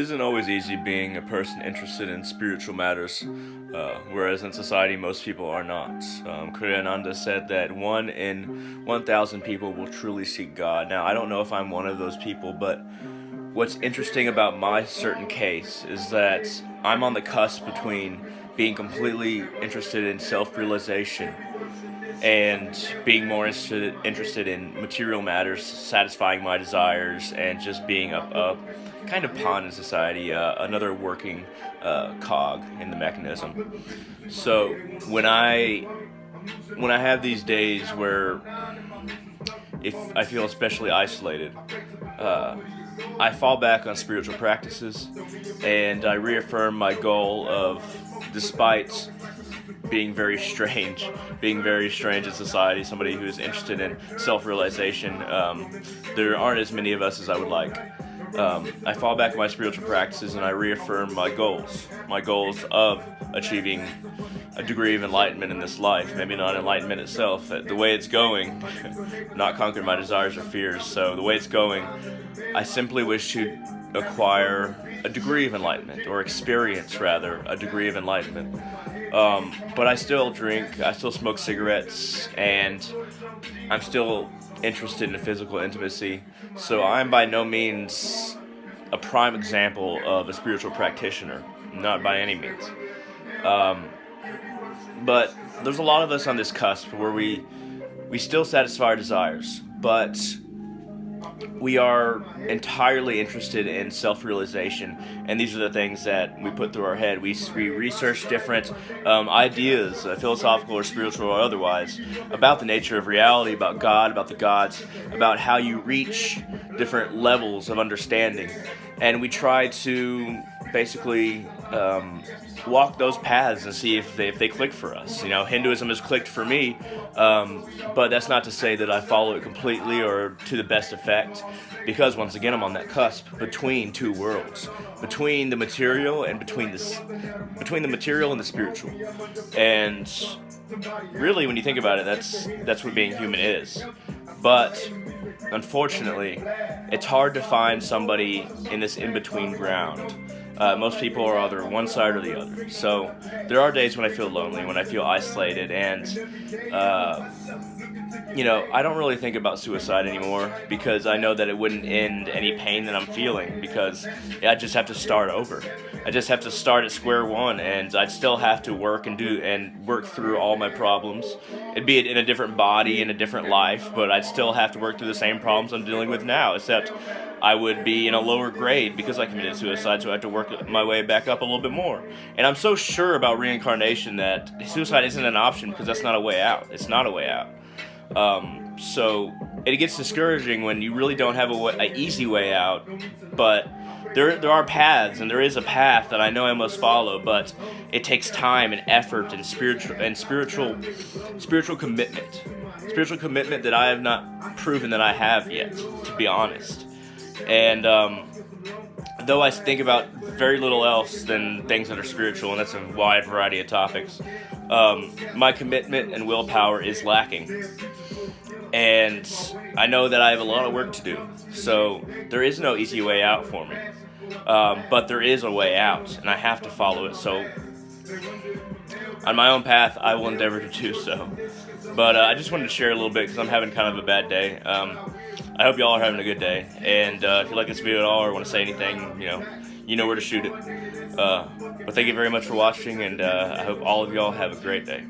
isn't always easy being a person interested in spiritual matters, whereas in society most people are not. Kriyananda said that 1 in 1,000 people will truly seek God. Now, I don't know if I'm one of those people, but what's interesting about my certain case is that I'm on the cusp between being completely interested in self-realization and being more interested in material matters, satisfying my desires, and just being a kind of pawn in society, another working cog in the mechanism. So when I when I have these days where if I feel especially isolated, uh, I fall back on spiritual practices, and I reaffirm my goal of, despite being very strange in society, somebody who's interested in self-realization. There aren't as many of us as I would like. I fall back on my spiritual practices and I reaffirm my goals of achieving a degree of enlightenment in this life. Maybe not enlightenment itself. The way it's going, not conquer my desires or fears. So the way it's going, I simply wish to acquire a degree of enlightenment, or experience rather, a degree of enlightenment. But I still drink, I still smoke cigarettes, and I'm still interested in physical intimacy. So I'm by no means a prime example of a spiritual practitioner, not by any means. Um, but there's a lot of us on this cusp where we still satisfy our desires, but we are entirely interested in self-realization, and these are the things that we put through our head. We research different ideas, philosophical or spiritual or otherwise, about the nature of reality, about God, about the gods, about how you reach different levels of understanding, and we try to basically walk those paths and see if they click for us. You know, Hinduism has clicked for me, but that's not to say that I follow it completely or to the best effect, because once again I'm on that cusp between two worlds, between the material and between the material and the spiritual. And really, when you think about it, that's what being human is. But unfortunately, it's hard to find somebody in this in-between ground. Most people are either one side or the other. So there are days when I feel lonely, when I feel isolated, and I don't really think about suicide anymore, because I know that it wouldn't end any pain that I'm feeling, because I just have to start over. I just have to start at square one, and I'd still have to work and work through all my problems. It'd be in a different body, in a different life, but I'd still have to work through the same problems I'm dealing with now, except I would be in a lower grade because I committed suicide, so I have to work my way back up a little bit more. And I'm so sure about reincarnation that suicide isn't an option, because that's not a way out. It's not a way out. So it gets discouraging when you really don't have a easy way out, but there are paths, and there is a path that I know I must follow, but it takes time and effort and spiritual commitment that I have not proven that I have yet, to be honest. And though I think about very little else than things that are spiritual, and that's a wide variety of topics, my commitment and willpower is lacking. And I know that I have a lot of work to do. So there is no easy way out for me. But there is a way out, and I have to follow it. So on my own path, I will endeavor to do so. But I just wanted to share a little bit, because I'm having kind of a bad day. I hope y'all are having a good day. And if you like this video at all or want to say anything, you know where to shoot it. But thank you very much for watching, and I hope all of y'all have a great day.